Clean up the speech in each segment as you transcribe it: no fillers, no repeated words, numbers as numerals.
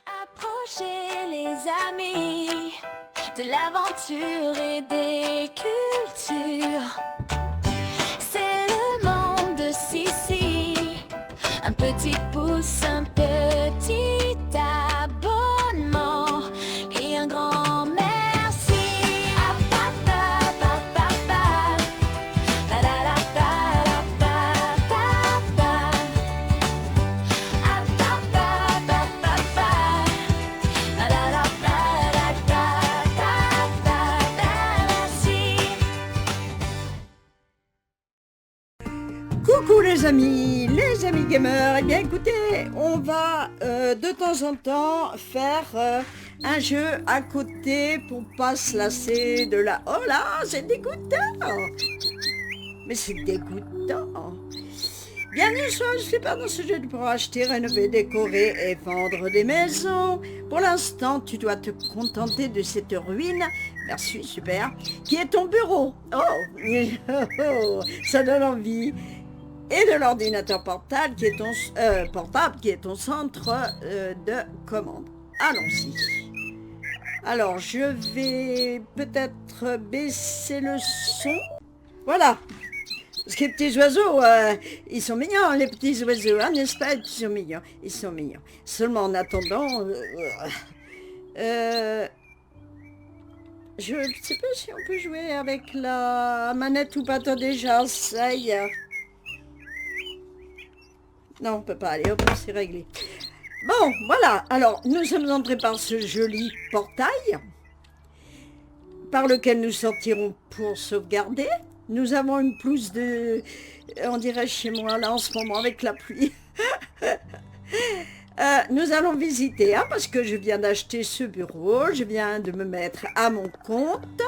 Approchez les amis de l'aventure et des cultures. C'est le monde de Sissi. Un petit pouce, un petit abonnement et un grand merci. Ah, pa, pa, pa, pa, pa. La, la, la, pa, la, pa, pa, pa. Ah, pa, pa, pa, pa, pa. La, la, la, pa, la, pa, pa, pa, pa. Merci. Coucou les amis gamers. Eh bien écoutez, on va de temps en temps faire un jeu à côté pour pas se lasser de la... Oh là, c'est dégoûtant. Mais c'est dégoûtant. Bienvenue sur Je suis pas dans ce jeu pour acheter, rénover, décorer et vendre des maisons. Pour l'instant, tu dois te contenter de cette ruine. Merci, super. Qui est ton bureau. Oh, ça donne envie. Et de l'ordinateur portable qui est ton centre de commande. Allons-y. Alors, je vais peut-être baisser le son. Voilà. Parce que les petits oiseaux, ils sont mignons, les petits oiseaux, hein, n'est-ce pas? Ils sont mignons, ils sont mignons. Seulement en attendant, je ne sais pas si on peut jouer avec la manette ou pas. Attendez, déjà, ça y est. Non, on peut pas aller, hop, c'est réglé. Bon, voilà. Alors, nous sommes entrés par ce joli portail par lequel nous sortirons pour sauvegarder. Nous avons une pelouse de... On dirait chez moi, là, en ce moment, avec la pluie. Nous allons visiter, hein, parce que je viens d'acheter ce bureau. Je viens de me mettre à mon compte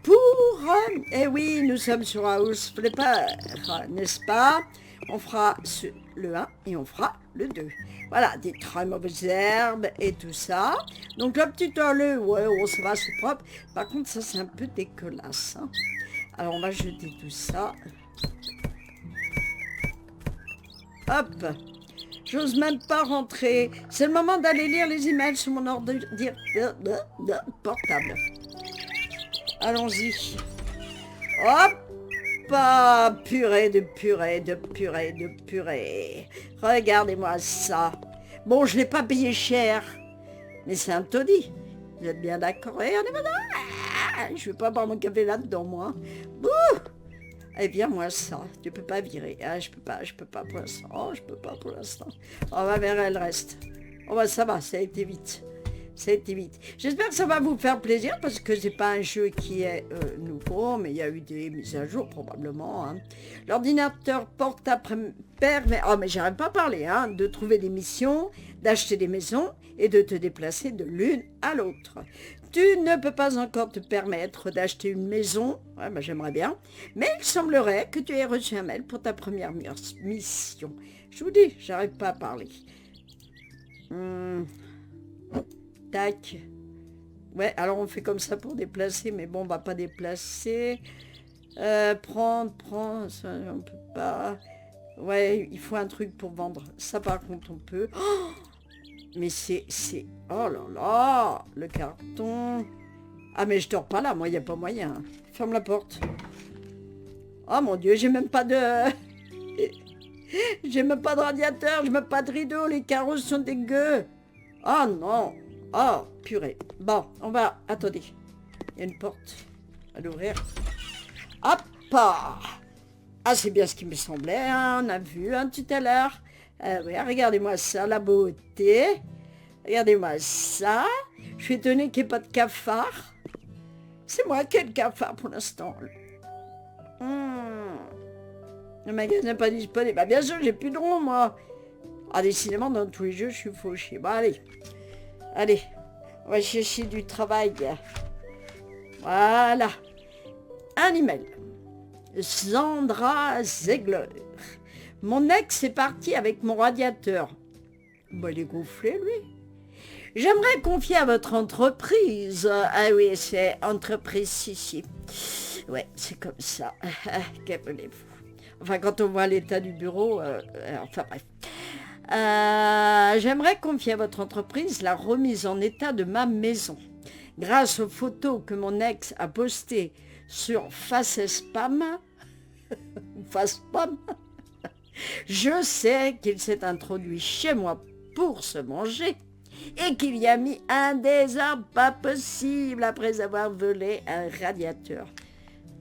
pour... eh oui, nous sommes sur House Flipper, n'est-ce pas? On fera le 1 et on fera le 2. Voilà, des très mauvaises herbes et tout ça. Donc le petit toilet, ouais, oh, ça va, c'est propre. Par contre, ça, c'est un peu dégueulasse. Hein. Alors, on va jeter tout ça. Hop. J'ose même pas rentrer. C'est le moment d'aller lire les emails sur mon ordinateur portable. Allons-y. Hop. Pas purée de purée de purée de purée. Regardez-moi ça. Bon, je ne l'ai pas payé cher, mais c'est un taudis. Vous êtes bien d'accord? Regardez maintenant. Je ne vais pas boire mon café là-dedans, moi. Bouh. Eh bien, moi, ça. Tu peux pas virer. Ah, je peux pas pour l'instant. Oh, je peux pas pour l'instant. On va verra le reste. Oh, bah, ça va, ça a été vite. Ça a été vite. J'espère que ça va vous faire plaisir parce que c'est pas un jeu qui est nouveau, mais il y a eu des mises à jour probablement. Hein. L'ordinateur portable permet, oh mais j'arrive pas à parler, hein, de trouver des missions, d'acheter des maisons et de te déplacer de l'une à l'autre. Tu ne peux pas encore te permettre d'acheter une maison, ouais, bah, j'aimerais bien, mais il semblerait que tu aies reçu un mail pour ta première mission. Je vous dis, j'arrive pas à parler. Tac. Ouais, alors on fait comme ça pour déplacer, mais bon, on va pas déplacer. Prendre, ça, on peut pas. Ouais, il faut un truc pour vendre. Ça, par contre, on peut. Oh, mais c'est... Oh là là, le carton. Ah, mais je dors pas là, moi, il n'y a pas moyen. Ferme la porte. Oh mon Dieu, j'ai même pas de... j'ai même pas de radiateur, j'ai même pas de rideau, les carreaux sont dégueux. Oh non. Oh, purée. Bon, on va... Attendez. Il y a une porte à l'ouvrir. Hop. Ah, c'est bien ce qui me semblait. Hein. On a vu tout à l'heure. Oui, regardez-moi ça, la beauté. Regardez-moi ça. Je suis étonnée qu'il n'y ait pas de cafard. C'est moi qui ai le cafard pour l'instant. Le magasin n'est pas disponible. Bah, bien sûr, j'ai plus de rond, moi. Ah, décidément, dans tous les jeux, je suis fauché. Bon, allez, on va chercher du travail. Voilà. Un email. Sandra Zegler. Mon ex est parti avec mon radiateur. Bon, il est gonflé, lui. J'aimerais confier à votre entreprise. Ah oui, c'est entreprise ici. Ouais, c'est comme ça. Qu'appelez-vous? Enfin, quand on voit l'état du bureau, enfin bref. J'aimerais confier à votre entreprise la remise en état de ma maison. Grâce aux photos que mon ex a postées sur Facespam, je sais qu'il s'est introduit chez moi pour se manger et qu'il y a mis un désordre pas possible après avoir volé un radiateur.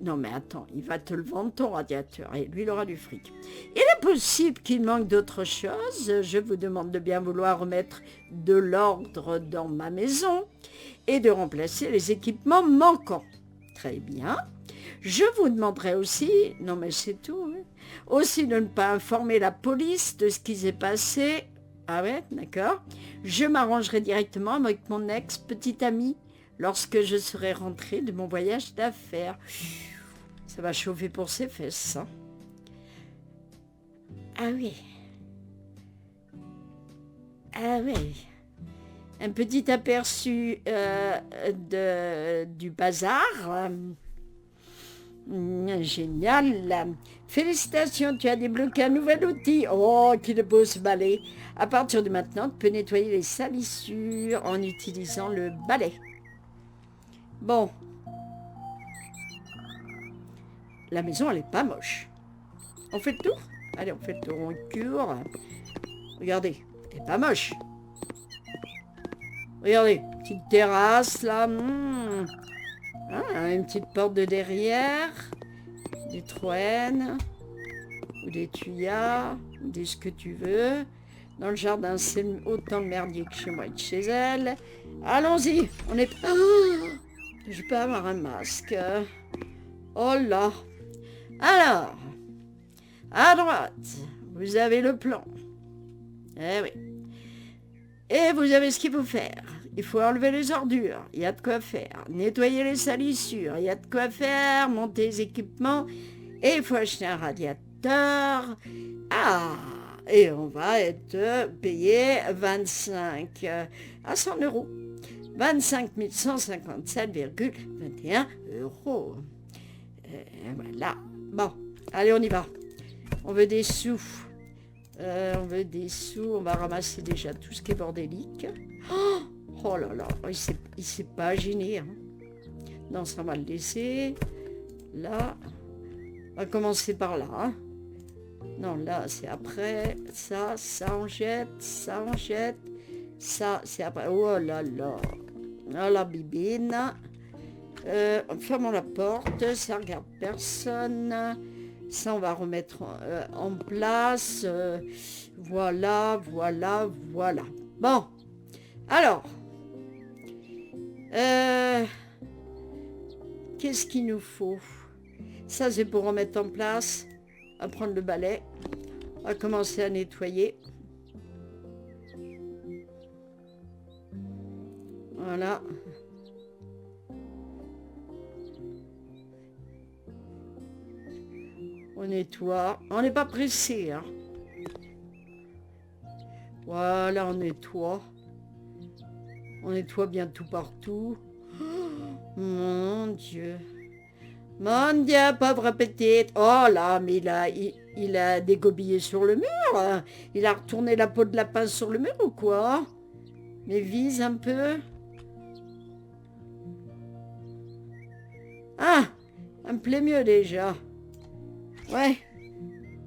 Non mais attends, il va te le vendre ton radiateur et lui il aura du fric. Il est possible qu'il manque d'autres choses. Je vous demande de bien vouloir remettre de l'ordre dans ma maison et de remplacer les équipements manquants. Très bien. Je vous demanderai aussi, non mais c'est tout, hein, aussi de ne pas informer la police de ce qui s'est passé. Ah ouais, d'accord. Je m'arrangerai directement avec mon ex-petit ami lorsque je serai rentrée de mon voyage d'affaires. Ça va chauffer pour ses fesses, hein. Ah oui. Ah oui. Un petit aperçu du bazar. Génial. Félicitations, tu as débloqué un nouvel outil. Oh, qu'il est beau ce balai. À partir de maintenant, tu peux nettoyer les salissures en utilisant le balai. Bon. La maison, elle est pas moche. On fait le tour? Allez, on fait le tour, on cure. Regardez, elle est pas moche. Regardez, petite terrasse, là. Ah, une petite porte de derrière. Des troènes. Ou des tuyas. Ou des ce que tu veux. Dans le jardin, c'est autant de merdier que chez moi et que chez elle. Allons-y, on est... Oh, je peux avoir un masque. Oh là. Alors, à droite, vous avez le plan. Eh oui. Et vous avez ce qu'il faut faire. Il faut enlever les ordures, il y a de quoi faire. Nettoyer les salissures, il y a de quoi faire. Monter les équipements. Et il faut acheter un radiateur. Ah, et on va être payé 25 à 100 euros. 25 157,21 euros. Voilà. Bon, allez, on y va. On veut des sous. On va ramasser déjà tout ce qui est bordélique. Oh là là, il s'est pas gêné. Hein. Non, ça on va le laisser. Là, on va commencer par là. Hein. Non, là, c'est après. Ça on jette. Ça, on jette. Ça, c'est après. Oh là là. Oh la bibine. Fermons la porte, ça regarde personne. Ça, on va remettre en place. Voilà. Bon, alors, qu'est-ce qu'il nous faut? Ça, c'est pour remettre en place. On va prendre le balai. On va commencer à nettoyer. Voilà. On nettoie. On n'est pas pressé, hein. Voilà, on nettoie. On nettoie bien tout partout. Oh, mon Dieu. Mon Dieu, pauvre petite. Oh là, mais il a dégobillé sur le mur. Il a retourné la peau de lapin sur le mur ou quoi? Mais vise un peu. Ah, ça me plaît mieux déjà. Ouais,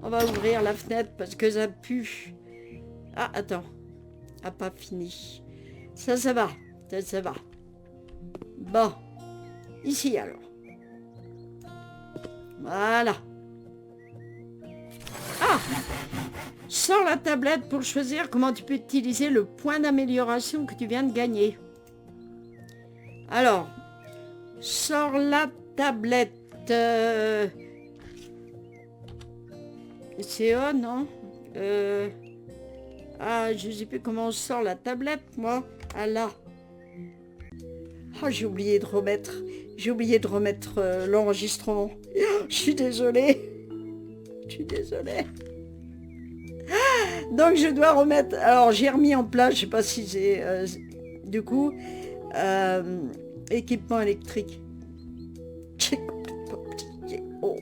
on va ouvrir la fenêtre parce que ça pue. Ah, attends. Ah, pas fini. Ça va. Ça va. Bon. Ici, alors. Voilà. Ah! Sors la tablette pour choisir comment tu peux utiliser le point d'amélioration que tu viens de gagner. Alors, sors la tablette. C'est on, non? Ah, je sais plus comment on sort la tablette, moi. Ah là. Oh, j'ai oublié de remettre l'enregistrement. Je suis désolée. Donc, je dois remettre... Alors, j'ai remis en place, je sais pas si c'est... du coup, équipement électrique. J'ai complètement oublié. Oh.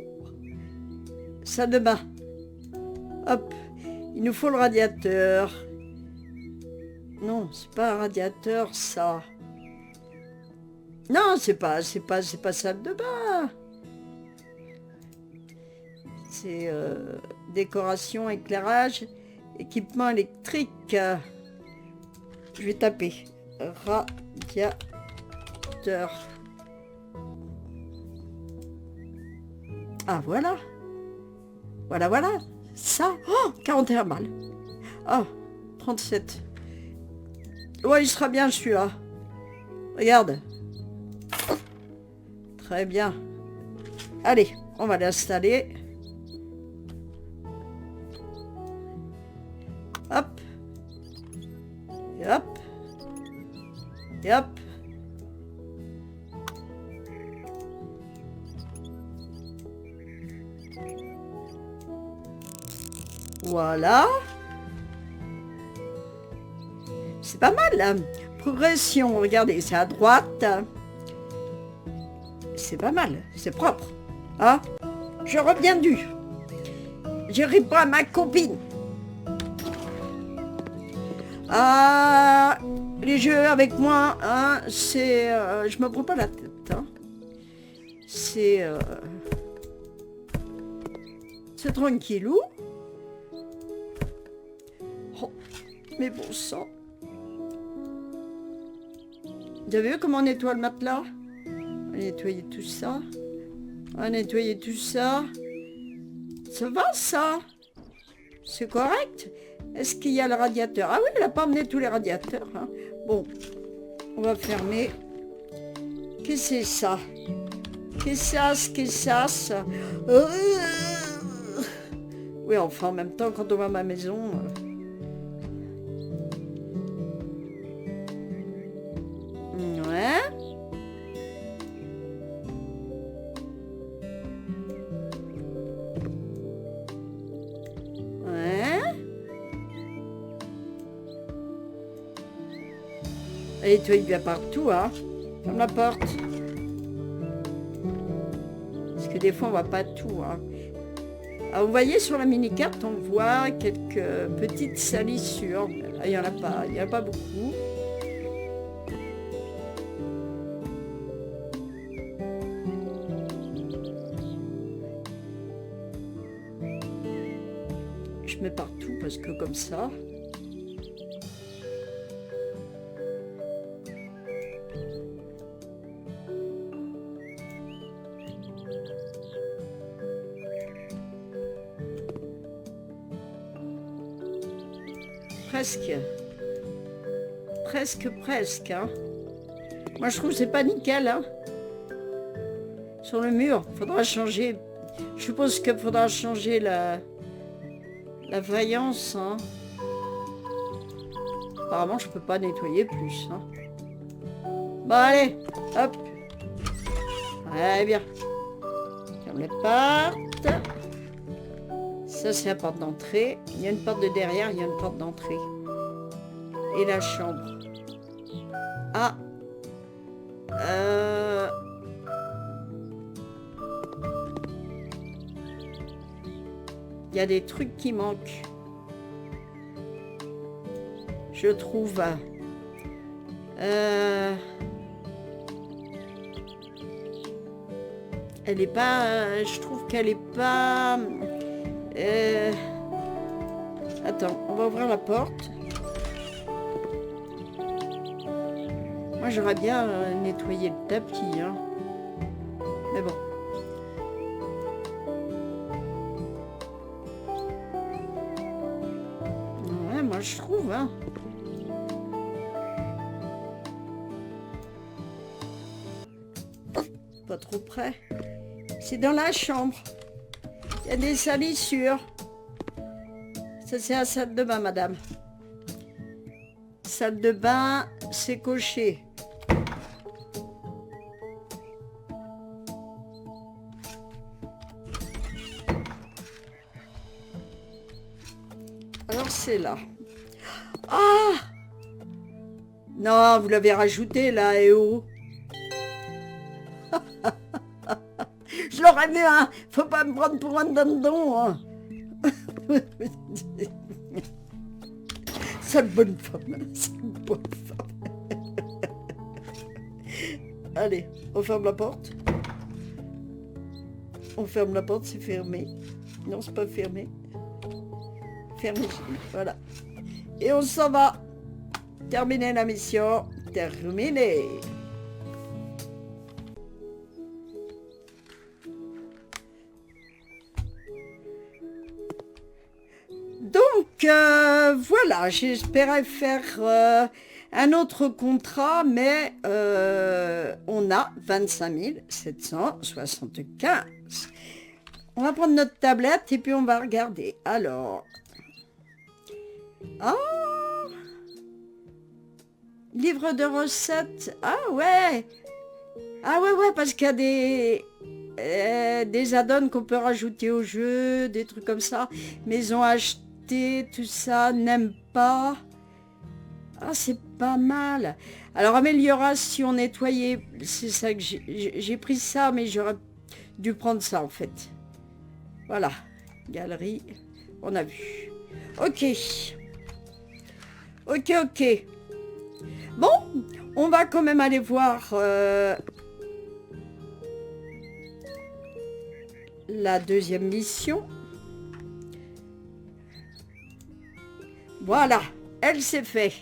Ça demain. Hop. Il nous faut le radiateur. Non, c'est pas un radiateur, ça. Non, c'est pas salle de bain. C'est décoration, éclairage, équipement électrique. Je vais taper radiateur. Ah, voilà. Voilà. Ça, oh, 41 balles. Oh, 37. Ouais, il sera bien celui-là. Regarde. Très bien. Allez, on va l'installer. Hop. Et hop. Et hop. Voilà. C'est pas mal, là. Progression, regardez, c'est à droite. C'est pas mal, c'est propre. Hein? Je reviens du. Je réponds à ma copine. Ah, les jeux avec moi, hein, c'est... je me prends pas la tête. Hein. C'est tranquillou. Oh, mais bon sang. Vous avez vu comment on nettoie le matelas? On va nettoyer tout ça. On va nettoyer tout ça. Ça va, ça? C'est correct? Est-ce qu'il y a le radiateur? Ah oui, elle n'a pas emmené tous les radiateurs. Hein. Bon, on va fermer. Qu'est-ce que c'est ça? Qu'est-ce que ça? Oui, enfin, en même temps, quand on va à ma maison... Ouais. Et toi, il vient partout, hein. Ferme la porte. Parce que des fois, on voit pas tout, hein. Alors, vous voyez, sur la mini-carte, on voit quelques petites salissures. Ah, il n'y en a pas beaucoup. Je mets partout parce que comme ça... Presque, hein. Moi, je trouve que c'est pas nickel, hein. Sur le mur, faudra changer. Je suppose qu'il faudra changer la faïence, hein. Apparemment, je peux pas nettoyer plus, hein. Bon, allez, hop. Très bien. Ferme les portes. Ça, c'est la porte d'entrée. Il y a une porte de derrière, il y a une porte d'entrée. Et la chambre. Ah. Il y a des trucs qui manquent. Je trouve. Elle est pas... je trouve qu'elle est pas... Attends, on va ouvrir la porte. Moi, j'aurais bien nettoyé le tapis, hein. Mais bon. Ouais, moi, je trouve, hein. Pas trop près. C'est dans la chambre. Il y a des salissures. Ça, c'est la salle de bain, madame. Salle de bain, c'est coché. Alors, c'est là. Ah! Non, vous l'avez rajouté, là, et oh. Je l'aurais mis, hein. Faut pas me prendre pour un dindon, hein. Sale bonne femme. Sale bonne femme. Allez, on ferme la porte. On ferme la porte, c'est fermé. Non, c'est pas fermé. Fermé, voilà. Et on s'en va. Terminer la mission. Terminé. Donc, voilà, j'espérais faire un autre contrat, mais on a 25 775. On va prendre notre tablette et puis on va regarder. Alors, ah, livre de recettes. Ah ouais, parce qu'il y a des add-ons qu'on peut rajouter au jeu, des trucs comme ça. Maison achetée, tout ça, n'aime pas. Ah, c'est pas mal. Alors, amélioration, nettoyer, c'est ça que j'ai pris ça, mais j'aurais dû prendre ça en fait. Voilà, galerie, on a vu. Ok. Bon, on va quand même aller voir la deuxième mission. Voilà, elle s'est fait.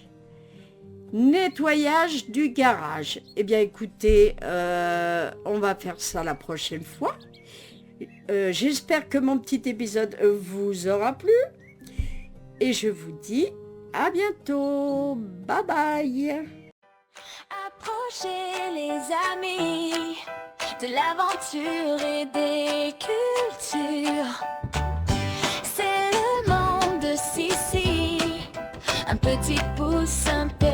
Nettoyage du garage. Eh bien écoutez, on va faire ça la prochaine fois. J'espère que mon petit épisode vous aura plu. Et je vous dis à bientôt. Bye bye. Approchez les amis de l'aventure et des cultures. C'est le monde de Sissi. Un petit pouce, un petit